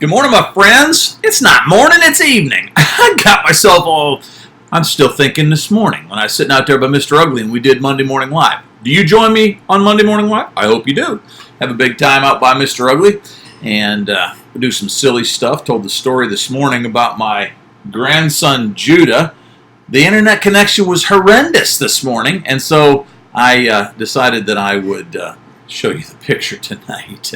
Good morning, my friends. It's not morning, it's evening. I got myself I'm still thinking this morning when I was sitting out there by Mr. Ugly and we did Monday Morning Live. Do you join me on Monday Morning Live? I hope you do. Have a big time out by Mr. Ugly and do some silly stuff. Told the story this morning about my grandson, Judah. The internet connection was horrendous this morning, and so I decided that I would show you the picture tonight.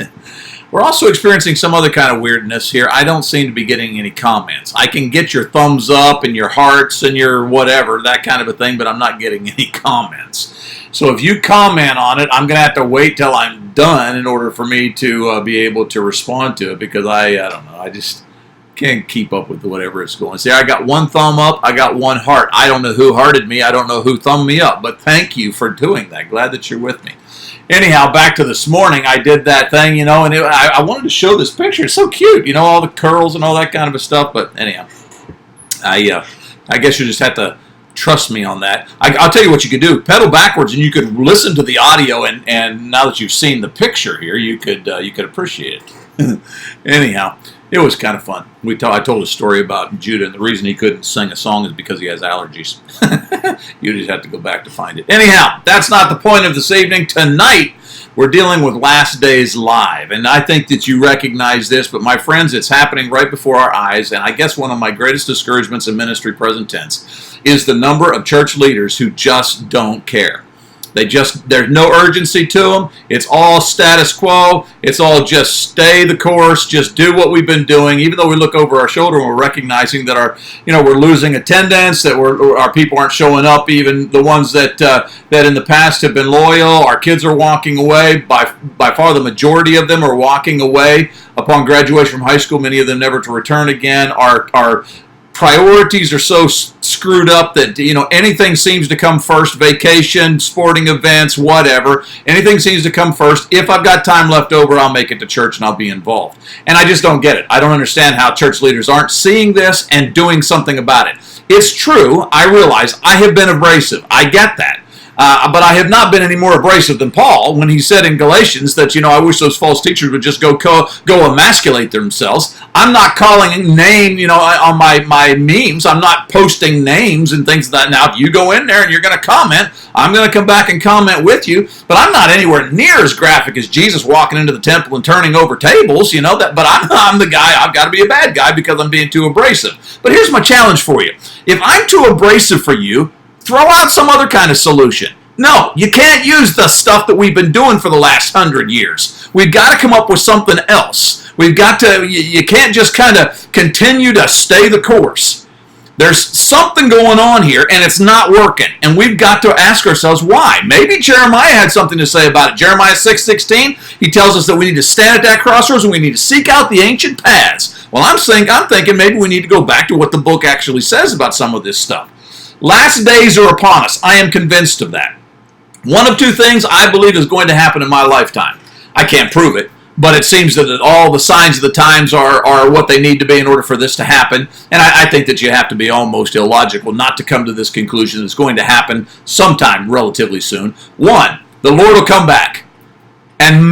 We're also experiencing some other kind of weirdness here. I don't seem to be getting any comments. I can get your thumbs up and your hearts and your whatever, that kind of a thing, but I'm not getting any comments. So if you comment on it, I'm going to have to wait till I'm done in order for me to be able to respond to it, because I don't know, I just can't keep up with whatever is going on. See, I got one thumb up, I got one heart. I don't know who hearted me, I don't know who thumbed me up, but thank you for doing that. Glad that you're with me. Anyhow, back to this morning, I did that thing, and I wanted to show this picture. It's so cute, all the curls and all that kind of stuff. But anyhow, I guess you just have to trust me on that. I'll tell you what you could do: pedal backwards, and you could listen to the audio. And now that you've seen the picture here, you could appreciate it. Anyhow, it was kind of fun. I told a story about Judah, and the reason he couldn't sing a song is because he has allergies. You just have to go back to find it. Anyhow, that's not the point of this evening. Tonight, we're dealing with Last Days Live, and I think that you recognize this, but my friends, it's happening right before our eyes, and I guess one of my greatest discouragements in ministry, present tense, is the number of church leaders who just don't care. There's no urgency to them. It's all status quo. It's all just stay the course, just do what we've been doing, even though we look over our shoulder and we're recognizing that we're losing attendance, that our people aren't showing up, even the ones that in the past have been loyal. Our kids are walking away. By far the majority of them are walking away upon graduation from high school, many of them never to return again. Our priorities are so screwed up that anything seems to come first. Vacation, sporting events, whatever, anything seems to come first. If I've got time left over, I'll make it to church and I'll be involved. And I just don't get it. I don't understand how church leaders aren't seeing this and doing something about it. It's true, I realize I have been abrasive. I get that. But I have not been any more abrasive than Paul when he said in Galatians that, I wish those false teachers would just go emasculate themselves. I'm not calling name, on my memes. I'm not posting names and things like that. Now, if you go in there and you're going to comment, I'm going to come back and comment with you. But I'm not anywhere near as graphic as Jesus walking into the temple and turning over tables, But I'm the guy. I've got to be a bad guy because I'm being too abrasive. But here's my challenge for you. If I'm too abrasive for you, throw out some other kind of solution. No, you can't use the stuff that we've been doing for the last 100 years. We've got to come up with something else. We've got to, you can't just kind of continue to stay the course. There's something going on here, and it's not working. And we've got to ask ourselves why. Maybe Jeremiah had something to say about it. Jeremiah 6:16, he tells us that we need to stand at that crossroads and we need to seek out the ancient paths. Well, I'm thinking maybe we need to go back to what the book actually says about some of this stuff. Last days are upon us. I am convinced of that. One of two things I believe is going to happen in my lifetime. I can't prove it, but it seems that all the signs of the times are what they need to be in order for this to happen. And I think that you have to be almost illogical not to come to this conclusion that it's going to happen sometime relatively soon. One, the Lord will come back. And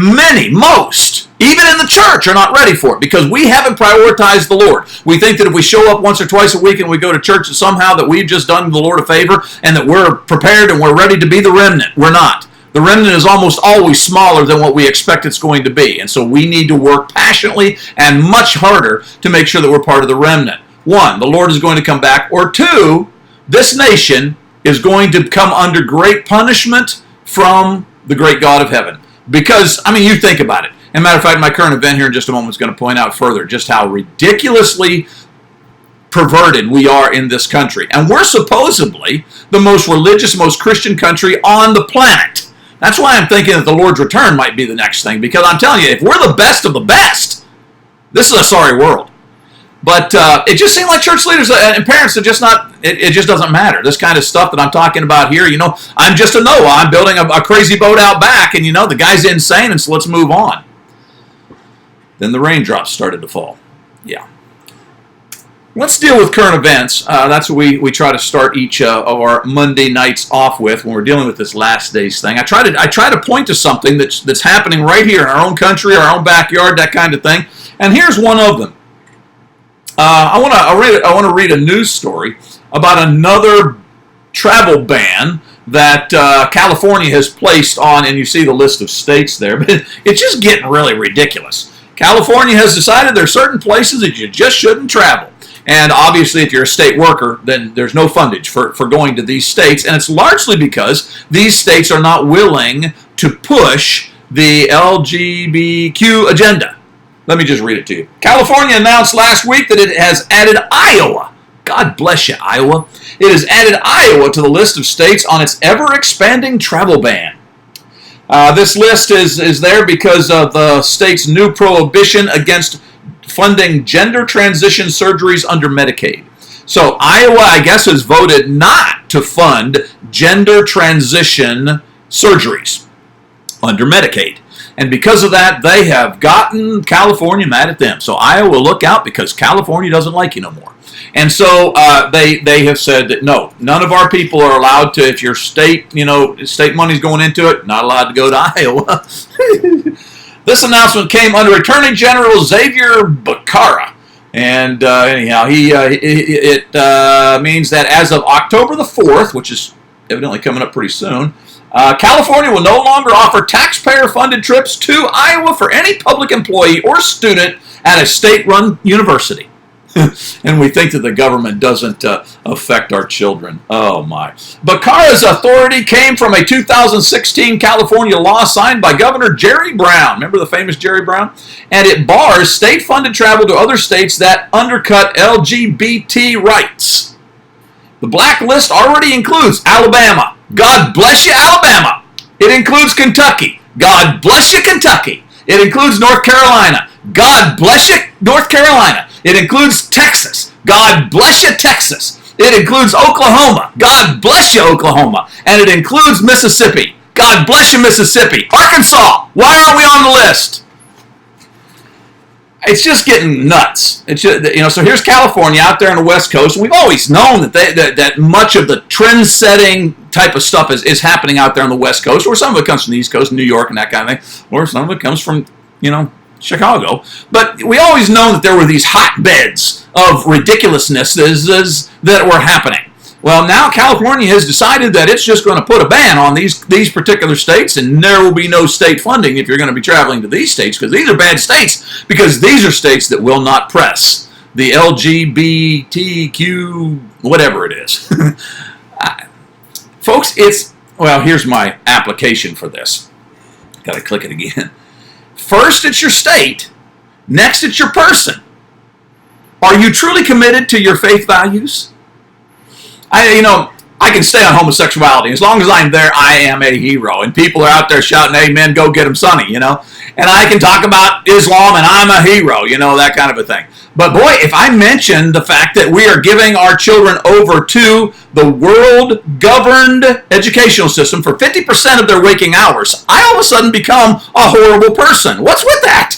most, even in the church, are not ready for it because we haven't prioritized the Lord. We think that if we show up once or twice a week and we go to church, that somehow that we've just done the Lord a favor and that we're prepared and we're ready to be the remnant. We're not. The remnant is almost always smaller than what we expect it's going to be. And so we need to work passionately and much harder to make sure that we're part of the remnant. One, the Lord is going to come back. Or two, this nation is going to come under great punishment from the great God of heaven. Because, you think about it. As a matter of fact, my current event here in just a moment is going to point out further just how ridiculously perverted we are in this country. And we're supposedly the most religious, most Christian country on the planet. That's why I'm thinking that the Lord's return might be the next thing. Because I'm telling you, if we're the best of the best, this is a sorry world. But it just seemed like church leaders and parents are just not, it just doesn't matter. This kind of stuff that I'm talking about here, I'm just a Noah. I'm building a crazy boat out back, and the guy's insane, and so let's move on. Then the raindrops started to fall. Yeah. Let's deal with current events. That's what we try to start each of our Monday nights off with when we're dealing with this last days thing. I try to point to something that's happening right here in our own country, our own backyard, that kind of thing. And here's one of them. I want to read a news story about another travel ban that California has placed on, and you see the list of states there, but it's just getting really ridiculous. California has decided there are certain places that you just shouldn't travel. And obviously, if you're a state worker, then there's no fundage for going to these states. And it's largely because these states are not willing to push the LGBTQ agenda. Let me just read it to you. California announced last week that it has added Iowa. God bless you, Iowa. It has added Iowa to the list of states on its ever-expanding travel ban. This list is there because of the state's new prohibition against funding gender transition surgeries under Medicaid. So Iowa, I guess, has voted not to fund gender transition surgeries under Medicaid. And because of that, they have gotten California mad at them. So Iowa, look out, because California doesn't like you no more. And so they have said that no, none of our people are allowed to, if your state, state money's going into it, not allowed to go to Iowa. This announcement came under Attorney General Xavier Becerra. And anyhow, it means that as of October the 4th, which is evidently coming up pretty soon, California will no longer offer taxpayer-funded trips to Iowa for any public employee or student at a state-run university. And we think that the government doesn't affect our children. Oh, my. Becerra's authority came from a 2016 California law signed by Governor Jerry Brown. Remember the famous Jerry Brown? And it bars state-funded travel to other states that undercut LGBT rights. The blacklist already includes Alabama. God bless you, Alabama. It includes Kentucky. God bless you, Kentucky. It includes North Carolina. God bless you, North Carolina. It includes Texas. God bless you, Texas. It includes Oklahoma. God bless you, Oklahoma. And it includes Mississippi. God bless you, Mississippi. Arkansas. Why aren't we on the list? It's just getting nuts. It's just, so here's California out there on the West Coast. And we've always known that much of the trend-setting type of stuff is happening out there on the West Coast, or some of it comes from the East Coast, New York and that kind of thing, or some of it comes from, Chicago. But we always known that there were these hotbeds of ridiculousness that were happening. Well, now California has decided that it's just going to put a ban on these particular states, and there will be no state funding if you're going to be traveling to these states, because these are bad states, because these are states that will not press the LGBTQ, whatever it is. Folks, here's my application for this. Got to click it again. First, it's your state. Next, it's your person. Are you truly committed to your faith values? I can stay on homosexuality. As long as I'm there, I am a hero. And people are out there shouting, amen, go get them, Sonny, And I can talk about Islam and I'm a hero, that kind of a thing. But boy, if I mention the fact that we are giving our children over to the world-governed educational system for 50% of their waking hours, I all of a sudden become a horrible person. What's with that?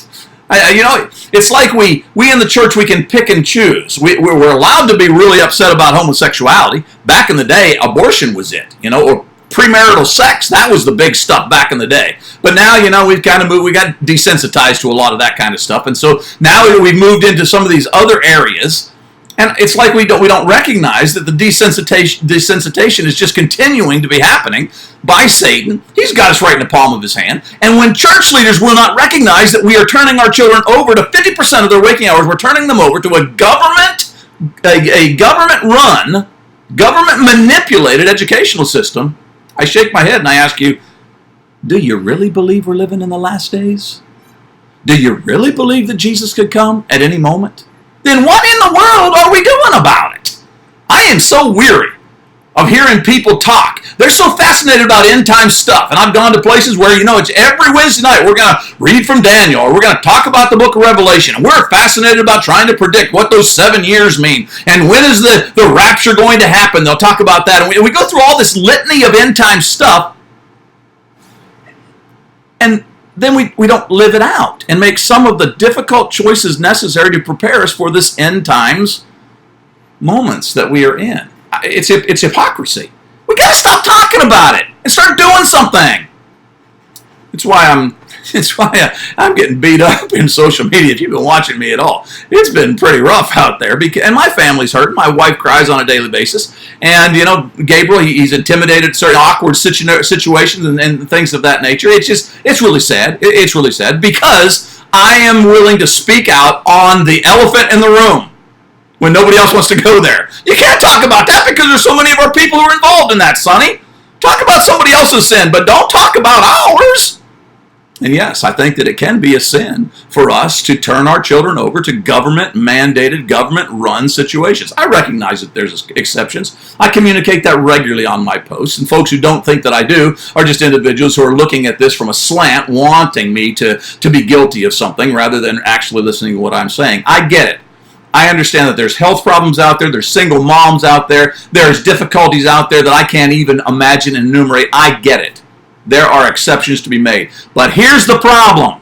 It's like we in the church, we can pick and choose. We're allowed to be really upset about homosexuality. Back in the day, abortion was it, or premarital sex. That was the big stuff back in the day. But now, we've kind of moved, we got desensitized to a lot of that kind of stuff. And so now we've moved into some of these other areas. And it's like we don't recognize that the desensitization is just continuing to be happening by Satan. He's got us right in the palm of his hand. And when church leaders will not recognize that we are turning our children over to 50% of their waking hours, we're turning them over to a government-run, government-manipulated educational system, I shake my head and I ask you, do you really believe we're living in the last days? Do you really believe that Jesus could come at any moment? Then what in the world are we doing about it? I am so weary of hearing people talk. They're so fascinated about end time stuff. And I've gone to places where, it's every Wednesday night we're going to read from Daniel, or we're going to talk about the book of Revelation. And we're fascinated about trying to predict what those 7 years mean. And when is the rapture going to happen? They'll talk about that. And we go through all this litany of end time stuff. And then we don't live it out and make some of the difficult choices necessary to prepare us for this end times moments that we are in. It's hypocrisy. We got to stop talking about it and start doing something. It's why I'm It's why I'm getting beat up in social media. If you've been watching me at all, it's been pretty rough out there. And my family's hurting. My wife cries on a daily basis. And, Gabriel, he's intimidated at certain awkward situations and things of that nature. It's really sad. It's really sad because I am willing to speak out on the elephant in the room when nobody else wants to go there. You can't talk about that because there's so many of our people who are involved in that, Sonny. Talk about somebody else's sin, but don't talk about ours. And yes, I think that it can be a sin for us to turn our children over to government-mandated, government-run situations. I recognize that there's exceptions. I communicate that regularly on my posts, and folks who don't think that I do are just individuals who are looking at this from a slant, wanting me to be guilty of something rather than actually listening to what I'm saying. I get it. I understand that there's health problems out there, there's single moms out there, there's difficulties out there that I can't even imagine and enumerate. I get it. There are exceptions to be made. But here's the problem.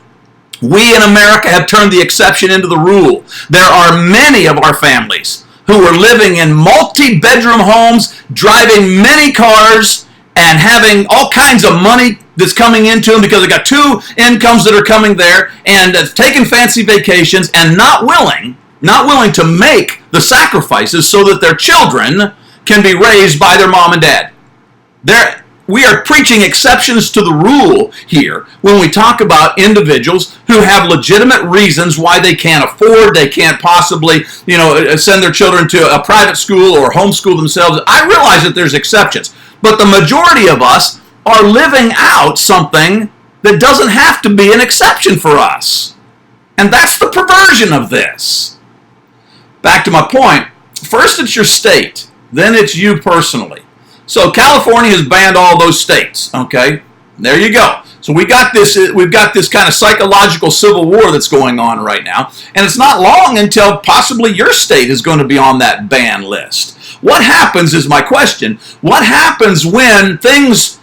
We in America have turned the exception into the rule. There are many of our families who are living in multi-bedroom homes, driving many cars, and having all kinds of money that's coming into them because they got two incomes that are coming there, and taking fancy vacations and not willing to make the sacrifices so that their children can be raised by their mom and dad. We are preaching exceptions to the rule here when we talk about individuals who have legitimate reasons why they can't afford, they can't possibly, send their children to a private school or homeschool themselves. I realize that there's exceptions, but the majority of us are living out something that doesn't have to be an exception for us. And that's the perversion of this. Back to my point, first it's your state, then it's you personally. So California has banned all those states, okay? There you go. So we've got this kind of psychological civil war that's going on right now, and it's not long until possibly your state is going to be on that ban list. What happens is my question. What happens when things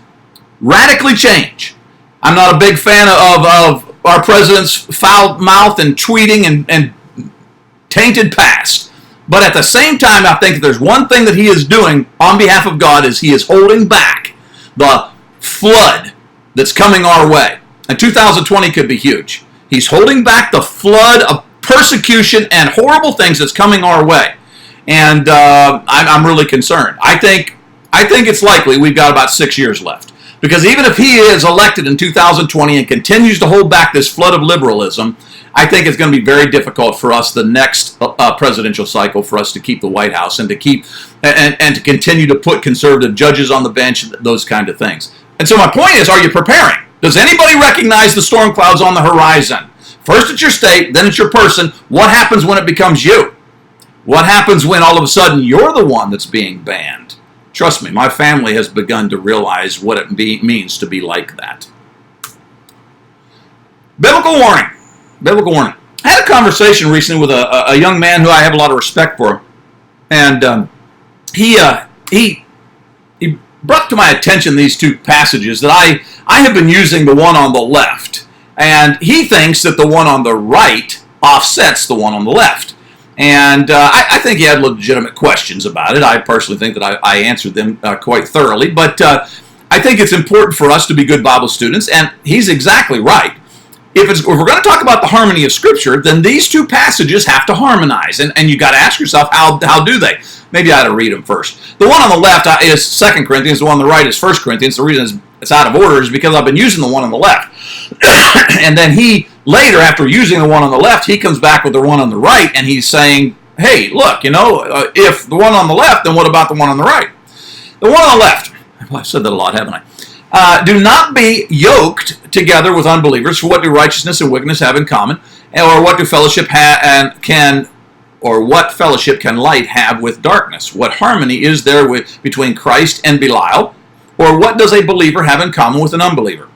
radically change? I'm not a big fan of our president's foul mouth and tweeting and tainted past. But at the same time, I think there's one thing that he is doing on behalf of God is he is holding back the flood that's coming our way. And 2020 could be huge. He's holding back the flood of persecution and horrible things that's coming our way. And I'm really concerned. I think it's likely we've got about 6 years left. Because even if he is elected in 2020 and continues to hold back this flood of liberalism, I think it's going to be very difficult for us the next presidential cycle for us to keep the White House and to keep and to continue to put conservative judges on the bench, those kind of things. And so my point is, are you preparing? Does anybody recognize the storm clouds on the horizon? First it's your state, then it's your person. What happens when it becomes you? What happens when all of a sudden you're the one that's being banned? Trust me, my family has begun to realize what it means to be like that. Biblical warning. Biblical warning. I had a conversation recently with a young man who I have a lot of respect for, and he brought to my attention these two passages that I have been using the one on the left, and he thinks that the one on the right offsets the one on the left. And I think he had legitimate questions about it. I personally think that I answered them quite thoroughly, but I think it's important for us to be good Bible students, and he's exactly right. If we're going to talk about the harmony of Scripture, then these two passages have to harmonize. And you got to ask yourself, how do they? Maybe I ought to read them first. The one on the left is 2 Corinthians. The one on the right is 1 Corinthians. The reason it's out of order is because I've been using the one on the left. And then he, later, after using the one on the left, he comes back with the one on the right, and he's saying, hey, look, if the one on the left, then what about the one on the right? The one on the left, well, I've said that a lot, haven't I? Do not be yoked together with unbelievers, for what do righteousness and wickedness have in common? Or what fellowship can light have with darkness? What harmony is there between Christ and Belial? Or what does a believer have in common with an unbeliever?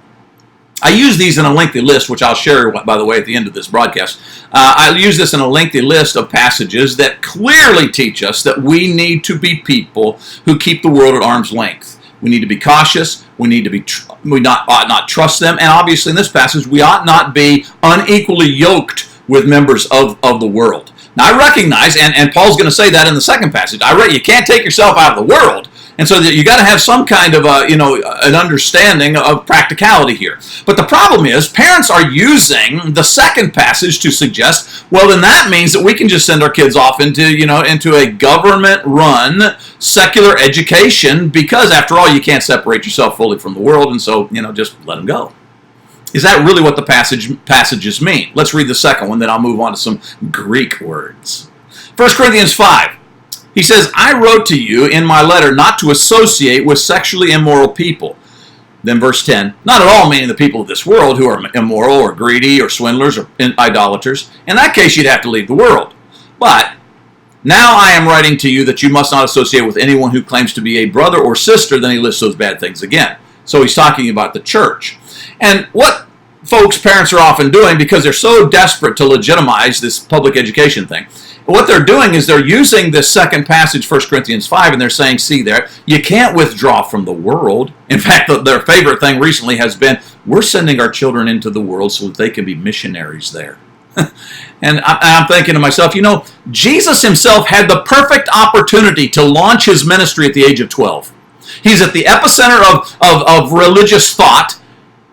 I use these in a lengthy list, which I'll share, by the way, at the end of this broadcast. I'll use this in a lengthy list of passages that clearly teach us that we need to be people who keep the world at arm's length. We need to be cautious. We ought not trust them. And obviously in this passage, we ought not be unequally yoked with members of the world. Now I recognize, and Paul's going to say that in the second passage, you can't take yourself out of the world And so you got to have some kind of an understanding of practicality here. But the problem is parents are using the second passage to suggest, well, then that means that we can just send our kids off into a government-run secular education because, after all, you can't separate yourself fully from the world, and so just let them go. Is that really what the passages mean? Let's read the second one, then I'll move on to some Greek words. 1 Corinthians 5. He says, I wrote to you in my letter not to associate with sexually immoral people. Then verse 10, not at all meaning the people of this world who are immoral or greedy or swindlers or idolaters. In that case, you'd have to leave the world. But now I am writing to you that you must not associate with anyone who claims to be a brother or sister. Then he lists those bad things again. So he's talking about the church. And what parents are often doing, because they're so desperate to legitimize this public education thing, what they're doing is they're using this second passage, 1 Corinthians 5, and they're saying, see there, you can't withdraw from the world. In fact, their favorite thing recently has been, we're sending our children into the world so that they can be missionaries there. And I'm thinking to myself, Jesus himself had the perfect opportunity to launch his ministry at the age of 12. He's at the epicenter of religious thought.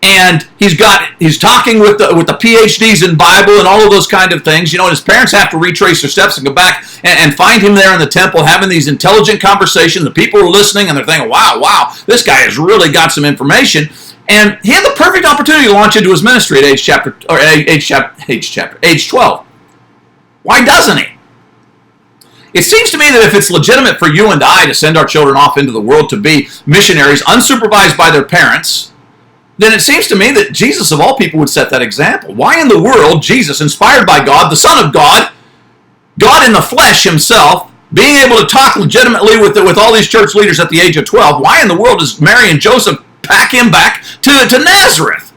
And he's talking with the PhDs in Bible and all of those kind of things. And his parents have to retrace their steps and go back and find him there in the temple having these intelligent conversations. The people are listening and they're thinking, wow, this guy has really got some information. And he had the perfect opportunity to launch into his ministry at age 12. Why doesn't he? It seems to me that if it's legitimate for you and I to send our children off into the world to be missionaries unsupervised by their parents, then it seems to me that Jesus, of all people, would set that example. Why in the world, Jesus, inspired by God, the Son of God, God in the flesh himself, being able to talk legitimately with all these church leaders at the age of 12, why in the world does Mary and Joseph pack him back to Nazareth?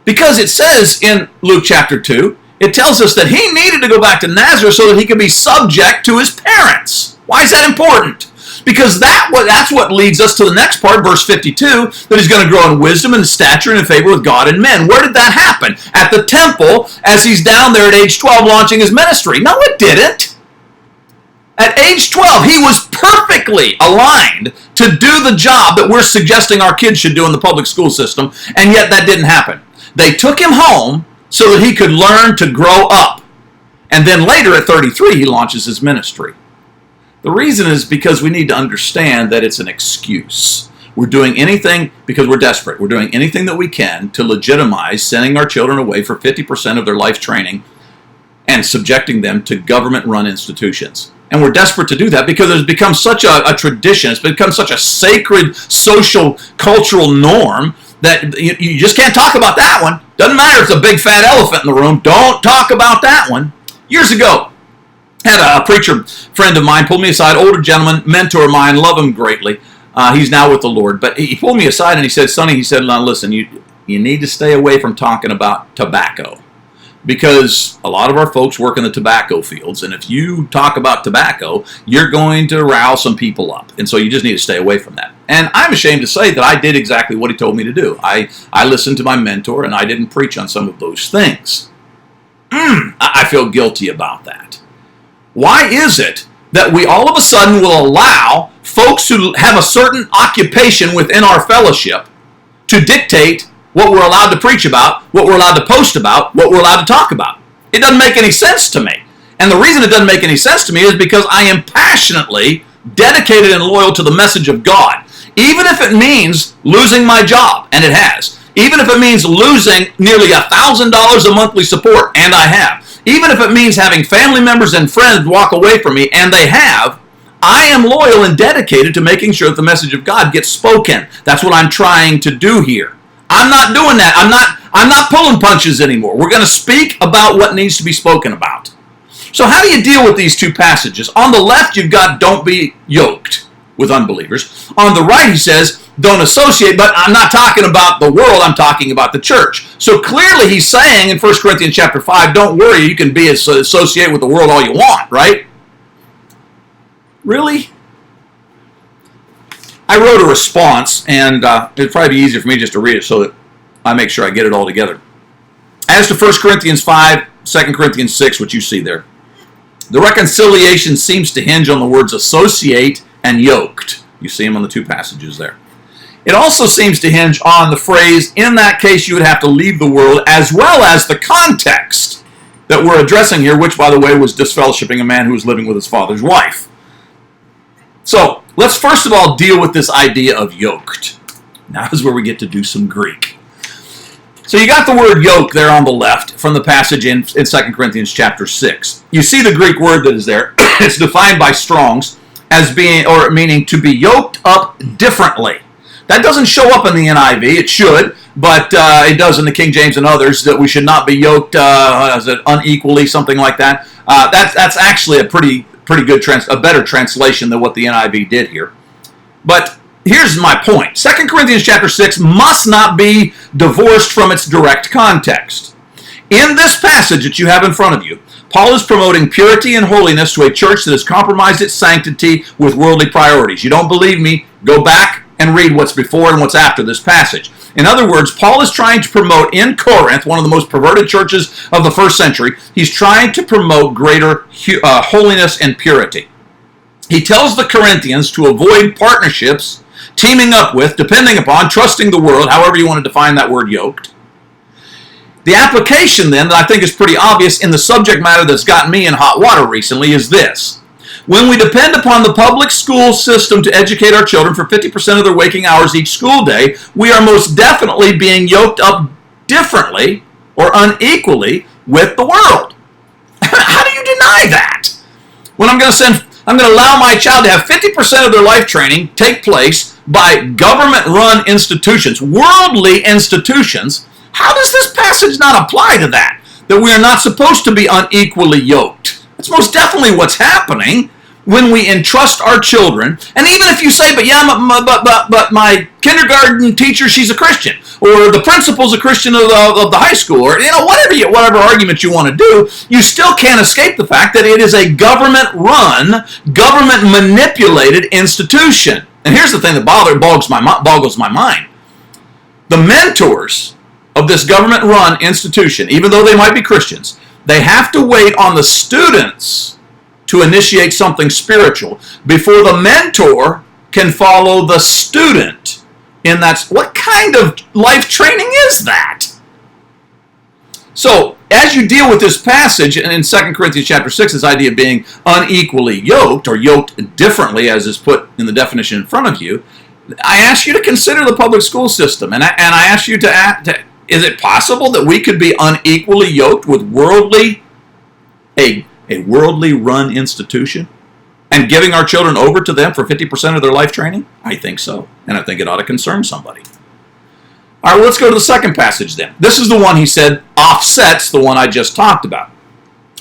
Because it says in Luke chapter 2, it tells us that he needed to go back to Nazareth so that he could be subject to his parents. Why is that important? Because that's what leads us to the next part, verse 52, that he's going to grow in wisdom and stature and in favor with God and men. Where did that happen? At the temple, as he's down there at age 12 launching his ministry. No, it didn't. At age 12, he was perfectly aligned to do the job that we're suggesting our kids should do in the public school system, and yet that didn't happen. They took him home so that he could learn to grow up. And then later at 33, he launches his ministry. The reason is because we need to understand that it's an excuse. We're doing anything because we're desperate. We're doing anything that we can to legitimize sending our children away for 50% of their life training and subjecting them to government-run institutions. And we're desperate to do that because it's become such a tradition. It's become such a sacred social, cultural norm that you just can't talk about that one. Doesn't matter if it's a big fat elephant in the room. Don't talk about that one. Years ago, had a preacher friend of mine pull me aside, older gentleman, mentor of mine, love him greatly. He's now with the Lord. But he pulled me aside and he said, Sonny, now listen, you need to stay away from talking about tobacco. Because a lot of our folks work in the tobacco fields, and if you talk about tobacco, you're going to rile some people up. And so you just need to stay away from that. And I'm ashamed to say that I did exactly what he told me to do. I listened to my mentor, and I didn't preach on some of those things. I feel guilty about that. Why is it that we all of a sudden will allow folks who have a certain occupation within our fellowship to dictate what we're allowed to preach about, what we're allowed to post about, what we're allowed to talk about? It doesn't make any sense to me. And the reason it doesn't make any sense to me is because I am passionately dedicated and loyal to the message of God. Even if it means losing my job, and it has. Even if it means losing nearly $1,000 a monthly support, and I have. Even if it means having family members and friends walk away from me, and they have, I am loyal and dedicated to making sure that the message of God gets spoken. That's what I'm trying to do here. I'm not doing that. I'm not pulling punches anymore. We're going to speak about what needs to be spoken about. So how do you deal with these two passages? On the left, you've got don't be yoked with unbelievers. On the right, he says don't associate, but I'm not talking about the world, I'm talking about the church. So clearly he's saying in 1 Corinthians chapter 5, don't worry, you can be associated with the world all you want, right? Really? I wrote a response, and it'd probably be easier for me just to read it so that I make sure I get it all together. As to 1 Corinthians 5, 2 Corinthians 6, which you see there, the reconciliation seems to hinge on the words associate and yoked. You see them on the two passages there. It also seems to hinge on the phrase, in that case you would have to leave the world, as well as the context that we're addressing here, which, by the way, was disfellowshipping a man who was living with his father's wife. So, let's first of all deal with this idea of yoked. Now is where we get to do some Greek. So you got the word yoke there on the left from the passage in 2 Corinthians chapter 6. You see the Greek word that is there. It's defined by Strong's as being, or meaning to be yoked up differently. That doesn't show up in the NIV. It should, but it does in the King James and others, that we should not be yoked unequally, something like that. That's actually a pretty good, a better translation than what the NIV did here. But here's my point. 2 Corinthians chapter 6 must not be divorced from its direct context. In this passage that you have in front of you, Paul is promoting purity and holiness to a church that has compromised its sanctity with worldly priorities. You don't believe me? Go back and read what's before and what's after this passage. In other words, Paul is trying to promote in Corinth, one of the most perverted churches of the first century, he's trying to promote greater holiness and purity. He tells the Corinthians to avoid partnerships, teaming up with, depending upon, trusting the world, however you want to define that word yoked. The application then, that I think is pretty obvious in the subject matter that's gotten me in hot water recently, is this. When we depend upon the public school system to educate our children for 50% of their waking hours each school day, we are most definitely being yoked up differently or unequally with the world. How do you deny that? When I'm going to allow my child to have 50% of their life training take place by government-run institutions, worldly institutions, how does this passage not apply to that? That we are not supposed to be unequally yoked. That's most definitely what's happening when we entrust our children. And even if you say, but my kindergarten teacher, she's a Christian, or the principal's a Christian of the high school, or whatever argument you want to do, you still can't escape the fact that it is a government-run, government-manipulated institution. And here's the thing that boggles my mind. The mentors of this government-run institution, even though they might be Christians, they have to wait on the students to initiate something spiritual before the mentor can follow the student in that. What kind of life training is that? So, as you deal with this passage in 2 Corinthians chapter 6, this idea of being unequally yoked, or yoked differently, as is put in the definition in front of you, I ask you to consider the public school system, and I ask you to is it possible that we could be unequally yoked with a worldly run institution and giving our children over to them for 50% of their life training? I think so, and I think it ought to concern somebody. All right, well, let's go to the second passage then. This is the one he said offsets the one I just talked about.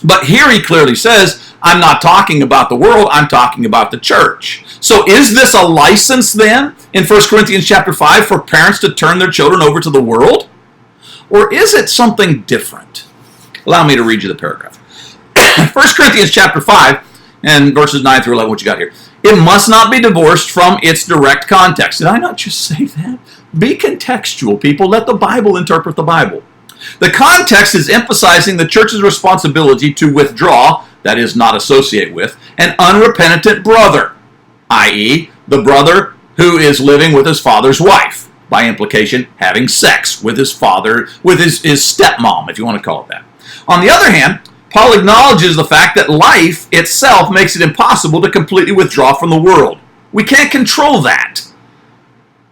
But here he clearly says, I'm not talking about the world, I'm talking about the church. So is this a license then in 1 Corinthians chapter 5 for parents to turn their children over to the world? Or is it something different? Allow me to read you the paragraph. 1 Corinthians chapter 5 and verses 9 through 11, what you got here. It must not be divorced from its direct context. Did I not just say that? Be contextual, people. Let the Bible interpret the Bible. The context is emphasizing the church's responsibility to withdraw, that is, not associate with, an unrepentant brother, i.e., the brother who is living with his father's wife. By implication, having sex with his father, with his stepmom, if you want to call it that. On the other hand, Paul acknowledges the fact that life itself makes it impossible to completely withdraw from the world. We can't control that.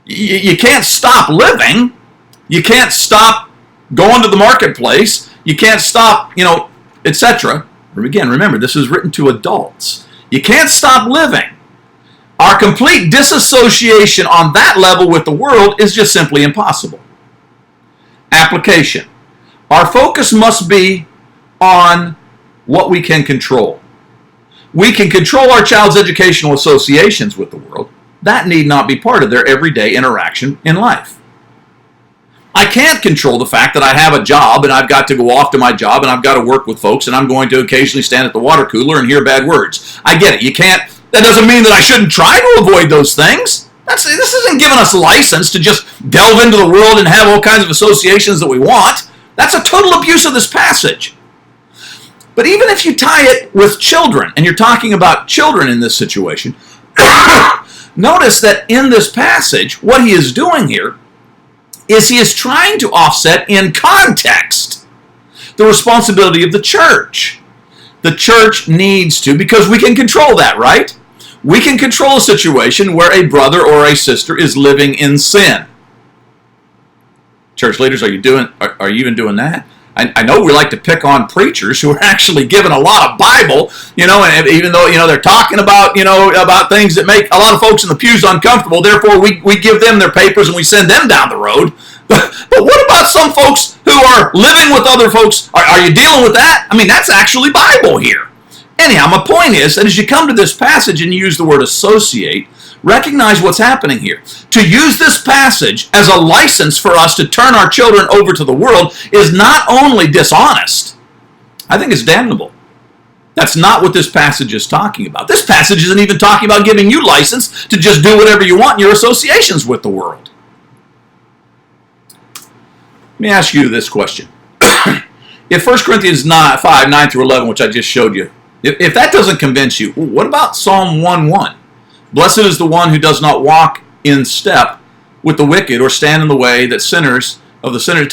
You can't stop living. You can't stop going to the marketplace. You can't stop, etc. Again, remember, this is written to adults. You can't stop living. Our complete disassociation on that level with the world is just simply impossible. Application. Our focus must be on what we can control. We can control our child's educational associations with the world. That need not be part of their everyday interaction in life. I can't control the fact that I have a job and I've got to go off to my job and I've got to work with folks and I'm going to occasionally stand at the water cooler and hear bad words. I get it. You can't. That doesn't mean that I shouldn't try to avoid those things. This isn't giving us license to just delve into the world and have all kinds of associations that we want. That's a total abuse of this passage. But even if you tie it with children, and you're talking about children in this situation, Notice that in this passage, what he is doing here is he is trying to offset in context the responsibility of the church. The church needs to, because we can control that, right? We can control a situation where a brother or a sister is living in sin. Church leaders, are you even doing that? I know we like to pick on preachers who are actually given a lot of Bible, and even though, they're talking about, about things that make a lot of folks in the pews uncomfortable, therefore we give them their papers and we send them down the road. But what about some folks who are living with other folks? Are you dealing with that? I mean, that's actually Bible here. Anyhow, my point is that as you come to this passage and you use the word associate, recognize what's happening here. To use this passage as a license for us to turn our children over to the world is not only dishonest, I think it's damnable. That's not what this passage is talking about. This passage isn't even talking about giving you license to just do whatever you want in your associations with the world. Let me ask you this question. If 1 Corinthians 5, 9 through 11, which I just showed you, if that doesn't convince you, what about Psalm 1:1? Blessed is the one who does not walk in step with the wicked, or stand in the way that the sinner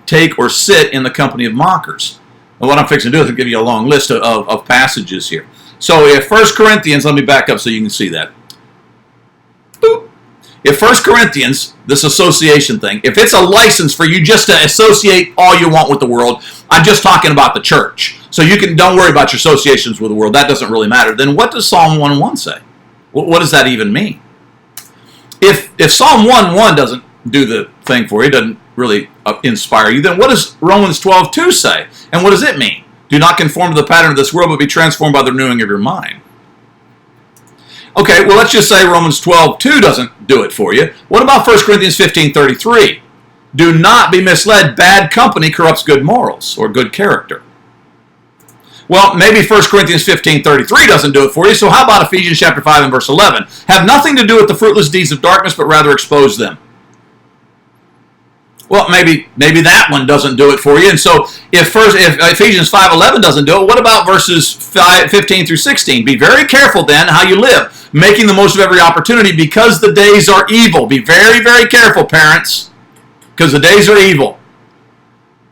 take or sit in the company of mockers. And what I'm fixing to do is give you a long list of passages here. So if 1 Corinthians, let me back up so you can see that. Boop. If 1 Corinthians, this association thing, if it's a license for you just to associate all you want with the world, I'm just talking about the church. So don't worry about your associations with the world. That doesn't really matter. Then what does Psalm 1:1 say? What does that even mean? If Psalm 1:1 doesn't do the thing for you, doesn't really inspire you, then what does Romans 12:2 say? And what does it mean? Do not conform to the pattern of this world, but be transformed by the renewing of your mind. Okay, well, let's just say Romans 12:2 doesn't do it for you. What about 1 Corinthians 15:33? Do not be misled. Bad company corrupts good morals or good character. Well, maybe 1 Corinthians 15:33 doesn't do it for you, so how about Ephesians chapter 5 and verse 11? Have nothing to do with the fruitless deeds of darkness, but rather expose them. Well, maybe that one doesn't do it for you. And so if Ephesians 5:11 doesn't do it, what about verses 15 through 16? Be very careful then how you live, making the most of every opportunity, because the days are evil. Be very, very careful, parents, because the days are evil.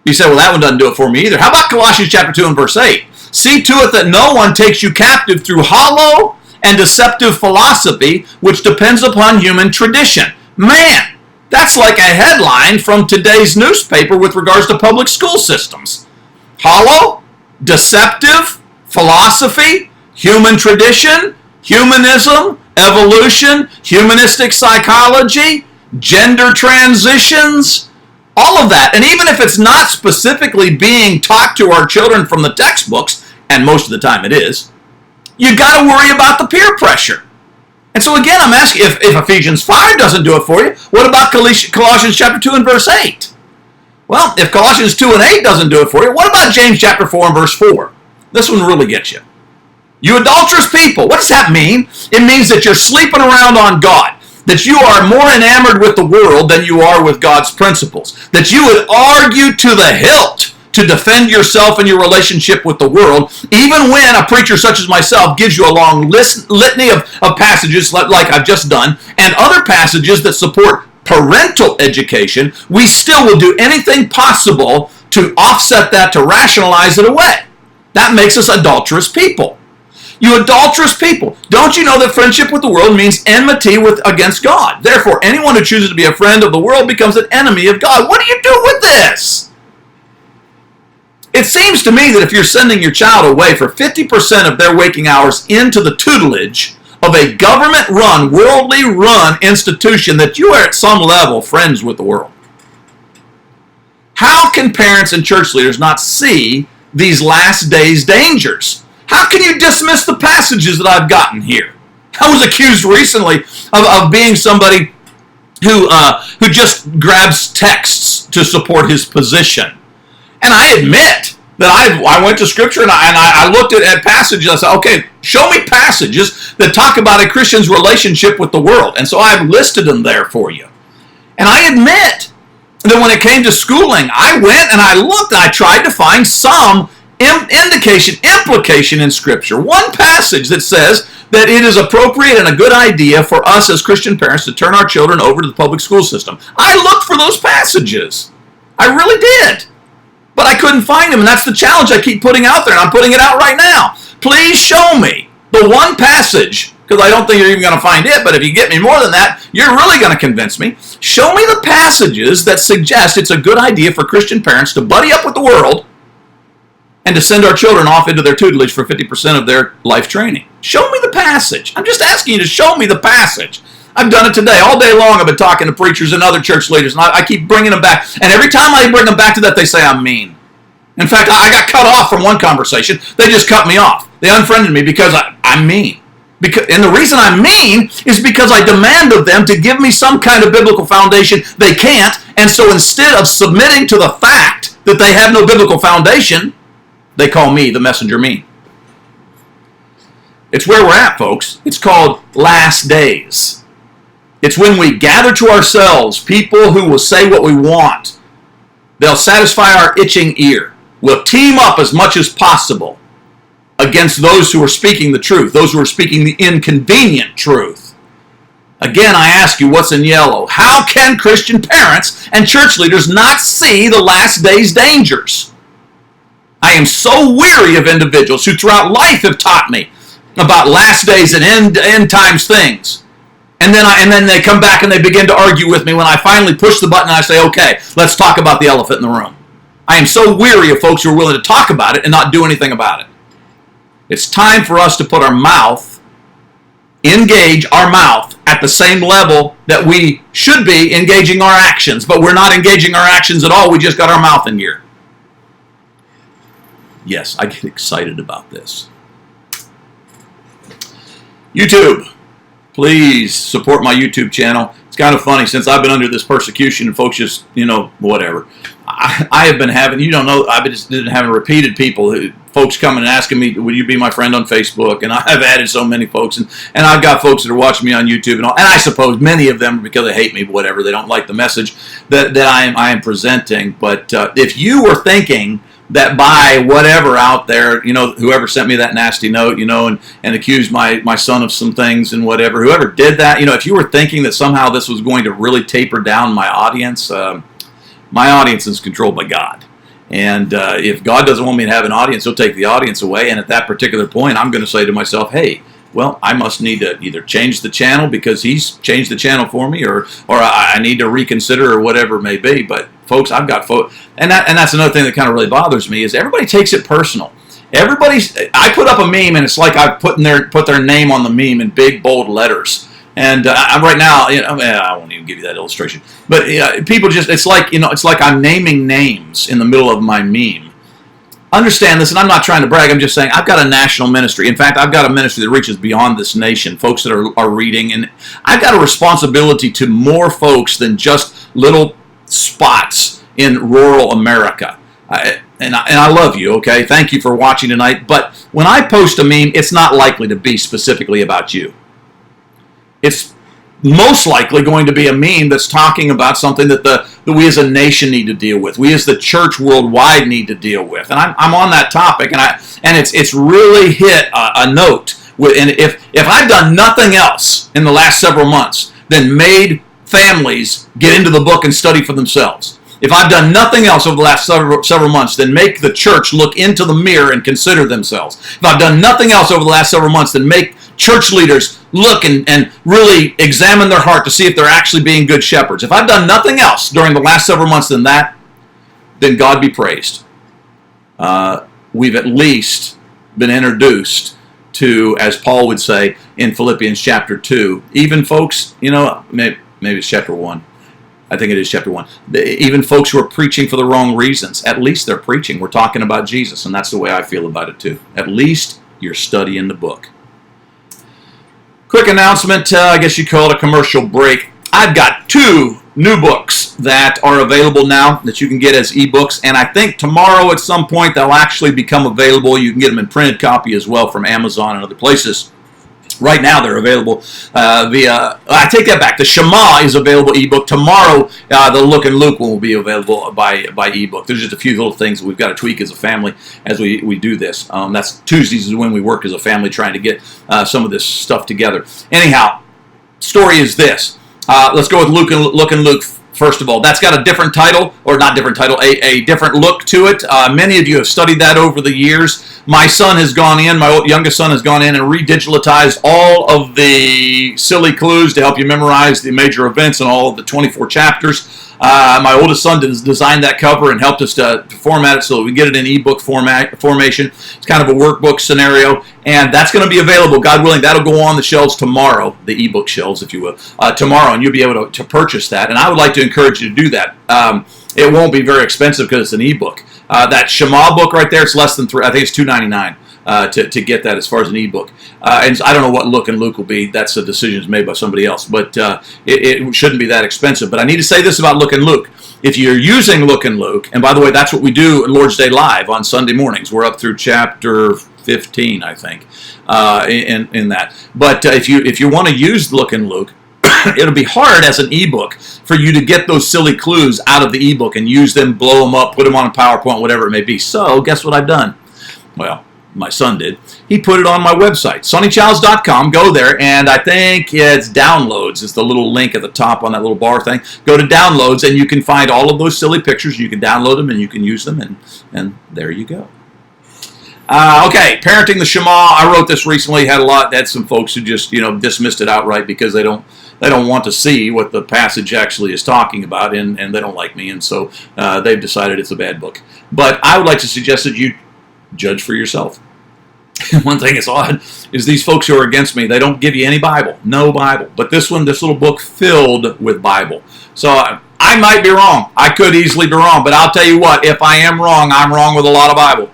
You say, well, that one doesn't do it for me either. How about Colossians chapter 2 and verse 8? See to it that no one takes you captive through hollow and deceptive philosophy, which depends upon human tradition. Man, that's like a headline from today's newspaper with regards to public school systems. Hollow, deceptive, philosophy, human tradition, humanism, evolution, humanistic psychology, gender transitions, all of that. And even if it's not specifically being taught to our children from the textbooks, and most of the time it is, you got to worry about the peer pressure. And so again, I'm asking, if Ephesians 5 doesn't do it for you, what about Colossians chapter 2 and verse 8? Well, if Colossians 2 and 8 doesn't do it for you, what about James chapter 4 and verse 4? This one really gets you. You adulterous people. What does that mean? It means that you're sleeping around on God, that you are more enamored with the world than you are with God's principles, that you would argue to the hilt to defend yourself and your relationship with the world, even when a preacher such as myself gives you a long litany of passages like I've just done, and other passages that support parental education. We still will do anything possible to offset that, to rationalize it away. That makes us adulterous people. You adulterous people. Don't you know that friendship with the world means enmity against God? Therefore, anyone who chooses to be a friend of the world becomes an enemy of God. What do you do with this? It seems to me that if you're sending your child away for 50% of their waking hours into the tutelage of a government-run, worldly-run institution, that you are at some level friends with the world. How can parents and church leaders not see these last days' dangers? How can you dismiss the passages that I've gotten here? I was accused recently of being somebody who just grabs texts to support his position. And I admit that I went to Scripture and I looked at passages. I said, okay, show me passages that talk about a Christian's relationship with the world. And so I've listed them there for you. And I admit that when it came to schooling, I went and I looked and I tried to find some implication in Scripture. One passage that says that it is appropriate and a good idea for us as Christian parents to turn our children over to the public school system. I looked for those passages. I really did. But I couldn't find them, and that's the challenge I keep putting out there, and I'm putting it out right now. Please show me the one passage, because I don't think you're even going to find it, but if you get me more than that, you're really going to convince me. Show me the passages that suggest it's a good idea for Christian parents to buddy up with the world and to send our children off into their tutelage for 50% of their life training. Show me the passage. I'm just asking you to show me the passage. I've done it today. All day long I've been talking to preachers and other church leaders, and I keep bringing them back. And every time I bring them back to that, they say I'm mean. In fact, I got cut off from one conversation. They just cut me off. They unfriended me because I'm mean. And the reason I'm mean is because I demand of them to give me some kind of biblical foundation they can't. And so instead of submitting to the fact that they have no biblical foundation, they call me the messenger mean. It's where we're at, folks. It's called last days. It's when we gather to ourselves people who will say what we want. They'll satisfy our itching ear. We'll team up as much as possible against those who are speaking the truth, those who are speaking the inconvenient truth. Again, I ask you, what's in yellow? How can Christian parents and church leaders not see the last days' dangers? I am so weary of individuals who throughout life have taught me about last days and end times things. And then they come back and they begin to argue with me when I finally push the button and I say, okay, let's talk about the elephant in the room. I am so weary of folks who are willing to talk about it and not do anything about it. It's time for us to put our mouth, engage our mouth at the same level that we should be engaging our actions, but we're not engaging our actions at all. We just got our mouth in gear. Yes, I get excited about this. YouTube. Please support my YouTube channel. It's kind of funny since I've been under this persecution and folks just, whatever. I have been having, I've just been having repeated folks coming and asking me, will you be my friend on Facebook? And I've added so many folks. And I've got folks that are watching me on YouTube and all. And I suppose many of them are because they hate me, whatever. They don't like the message that I am presenting. But if you were thinking that by whatever out there, whoever sent me that nasty note, and accused my son of some things and whatever, whoever did that, if you were thinking that somehow this was going to really taper down my audience is controlled by God. And if God doesn't want me to have an audience, he'll take the audience away. And at that particular point, I'm going to say to myself, hey, well, I must need to either change the channel because he's changed the channel for me, or I need to reconsider or whatever it may be. But folks, I've got folks, and that's another thing that kind of really bothers me is everybody takes it personal. I put up a meme and it's like I've put their name on the meme in big bold letters. And I'm right now, I won't even give you that illustration. But people just, it's like I'm naming names in the middle of my meme. Understand this, and I'm not trying to brag, I'm just saying I've got a national ministry. In fact, I've got a ministry that reaches beyond this nation, folks that are reading, and I've got a responsibility to more folks than just little spots in rural America. And I love you, okay? Thank you for watching tonight. But when I post a meme, it's not likely to be specifically about you. It's most likely going to be a meme that's talking about something that we as a nation need to deal with. We as the church worldwide need to deal with. And I'm on that topic, and it's really hit a note. And if I've done nothing else in the last several months than made families get into the book and study for themselves, if I've done nothing else over the last several months than make the church look into the mirror and consider themselves, if I've done nothing else over the last several months than make church leaders look and really examine their heart to see if they're actually being good shepherds, if I've done nothing else during the last several months than that, then God be praised. We've at least been introduced to, as Paul would say in Philippians chapter 2, even folks, maybe it's chapter 1. I think it is chapter 1. Even folks who are preaching for the wrong reasons, at least they're preaching. We're talking about Jesus, and that's the way I feel about it too. At least you're studying the book. Quick announcement, I guess you call it a commercial break. I've got 2 new books that are available now that you can get as ebooks, and I think tomorrow at some point they'll actually become available. You can get them in printed copy as well from Amazon and other places. Right now, they're available via. I take that back. The Shema is available ebook. Tomorrow, the Look and Luke will be available by ebook. There's just a few little things we've got to tweak as a family as we do this. That's Tuesdays is when we work as a family trying to get some of this stuff together. Anyhow, story is this. Let's go with Look and Luke. First of all, that's got a different title, or not different title, a different look to it. Many of you have studied that over the years. My son has gone in, my youngest son has gone in and redigitalized all of the silly clues to help you memorize the major events and all of the 24 chapters. My oldest son designed that cover and helped us to format it so that we get it in ebook formation. It's kind of a workbook scenario, and that's going to be available, God willing. That'll go on the shelves tomorrow, the ebook shelves, if you will, tomorrow, and you'll be able to purchase that. And I would like to encourage you to do that. It won't be very expensive because it's an ebook. That Shema book right there, it's less than I think it's $2.99. To get that as far as an ebook. And I don't know what Look and Luke will be. That's a decision made by somebody else. But it shouldn't be that expensive. But I need to say this about Look and Luke. If you're using Look and Luke, and by the way, that's what we do at Lord's Day Live on Sunday mornings. We're up through chapter 15, I think, in that. But if you want to use Look and Luke, it'll be hard as an ebook for you to get those silly clues out of the ebook and use them, blow them up, put them on a PowerPoint, whatever it may be. So guess what I've done? Well, my son did. He put it on my website, sonnychilds.com. Go there, and I think it's downloads. It's the little link at the top on that little bar thing. Go to downloads, and you can find all of those silly pictures. You can download them, and you can use them, and there you go. Okay, parenting the Shema. I wrote this recently. Had some folks who just dismissed it outright because they don't want to see what the passage actually is talking about, and they don't like me, and so they've decided it's a bad book. But I would like to suggest that you judge for yourself. One thing that's odd is these folks who are against me, they don't give you any Bible, no Bible. But this little book filled with Bible. So I might be wrong. I could easily be wrong. But I'll tell you what, if I am wrong, I'm wrong with a lot of Bible.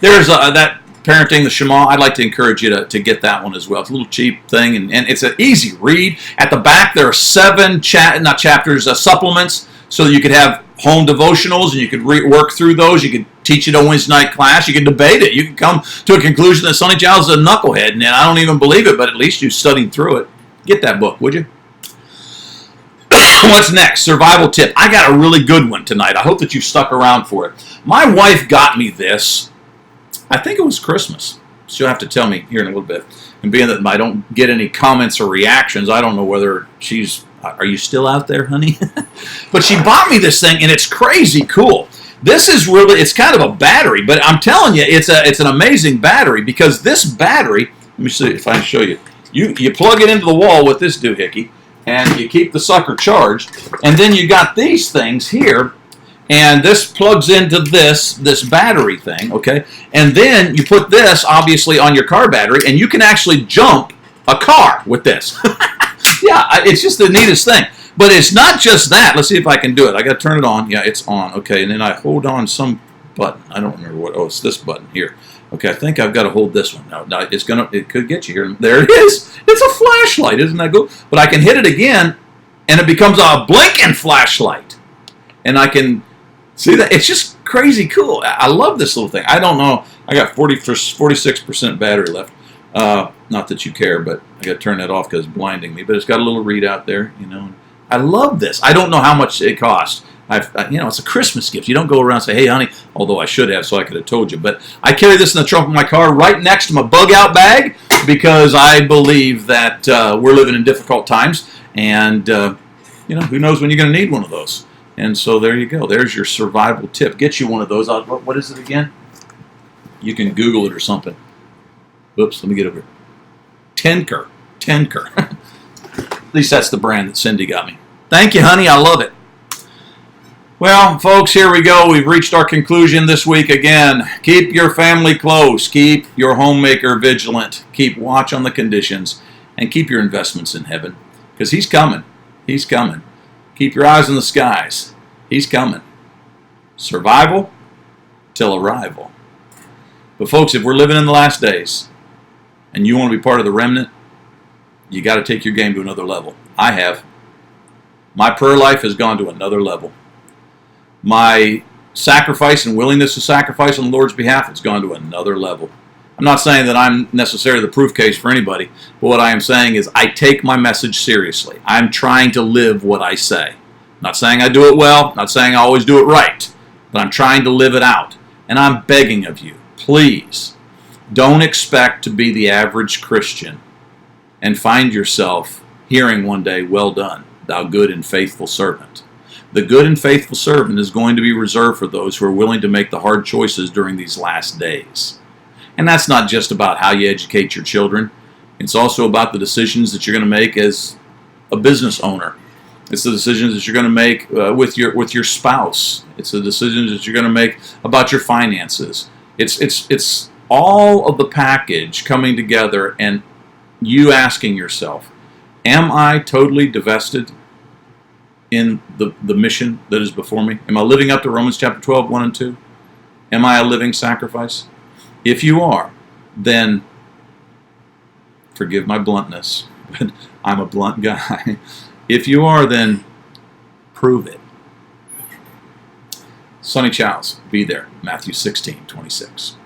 There's that Parenting the Shema. I'd like to encourage you to get that one as well. It's a little cheap thing, and it's an easy read. At the back, there are 7 supplements, so that you could have home devotionals, and you could work through those. You could teach it a Wednesday night class. You could debate it. You could come to a conclusion that Sonny Giles is a knucklehead, and I don't even believe it, but at least you studied through it. Get that book, would you? What's next? Survival tip. I got a really good one tonight. I hope that you stuck around for it. My wife got me this. I think it was Christmas. She'll have to tell me here in a little bit. And being that I don't get any comments or reactions, I don't know whether she's... Are you still out there, honey? But she bought me this thing, and it's crazy cool. This is really, it's kind of a battery, but I'm telling you, it's an amazing battery, because this battery, let me see if I can show you. You plug it into the wall with this doohickey, and you keep the sucker charged, and then you got these things here, and this plugs into this battery thing, okay? And then you put this, obviously, on your car battery, and you can actually jump a car with this. Yeah, it's just the neatest thing. But it's not just that. Let's see if I can do it. I got to turn it on. Yeah, it's on. Okay, and then I hold on some button. I don't remember what. Oh, it's this button here. Okay, I think I've got to hold this one. Now it could get you here. There it is. It's a flashlight. Isn't that cool? But I can hit it again, and it becomes a blinking flashlight. And I can see that. It's just crazy cool. I love this little thing. I don't know. I got 46% battery left. Not that you care, but I got to turn that off because it's blinding me. But it's got a little readout there, I love this. I don't know how much it costs. It's a Christmas gift. You don't go around and say, "Hey, honey," although I should have, so I could have told you. But I carry this in the trunk of my car right next to my bug-out bag because I believe that we're living in difficult times, and who knows when you're going to need one of those. And so there you go. There's your survival tip. Get you one of those. What is it again? You can Google it or something. Oops, let me get over here. Tenker. At least that's the brand that Cindy got me. Thank you, honey. I love it. Well, folks, here we go. We've reached our conclusion this week again. Keep your family close. Keep your homemaker vigilant. Keep watch on the conditions. And keep your investments in heaven. Because he's coming. He's coming. Keep your eyes on the skies. He's coming. Survival till arrival. But folks, if we're living in the last days, and you want to be part of the remnant, you got to take your game to another level. I have. My prayer life has gone to another level. My sacrifice and willingness to sacrifice on the Lord's behalf has gone to another level. I'm not saying that I'm necessarily the proof case for anybody, but what I am saying is I take my message seriously. I'm trying to live what I say. I'm not saying I do it well, not saying I always do it right, but I'm trying to live it out. And I'm begging of you, please, don't expect to be the average Christian and find yourself hearing one day, "Well done, thou good and faithful servant." The good and faithful servant is going to be reserved for those who are willing to make the hard choices during these last days. And that's not just about how you educate your children. It's also about the decisions that you're going to make as a business owner. It's the decisions that you're going to make with your spouse. It's the decisions that you're going to make about your finances. It's all of the package coming together, and you asking yourself, am I totally divested in the mission that is before me? Am I living up to Romans chapter 12, 1 and 2? Am I a living sacrifice? If you are, then, forgive my bluntness, but I'm a blunt guy. If you are, then prove it. Sonny Childs, be there. Matthew 16:26.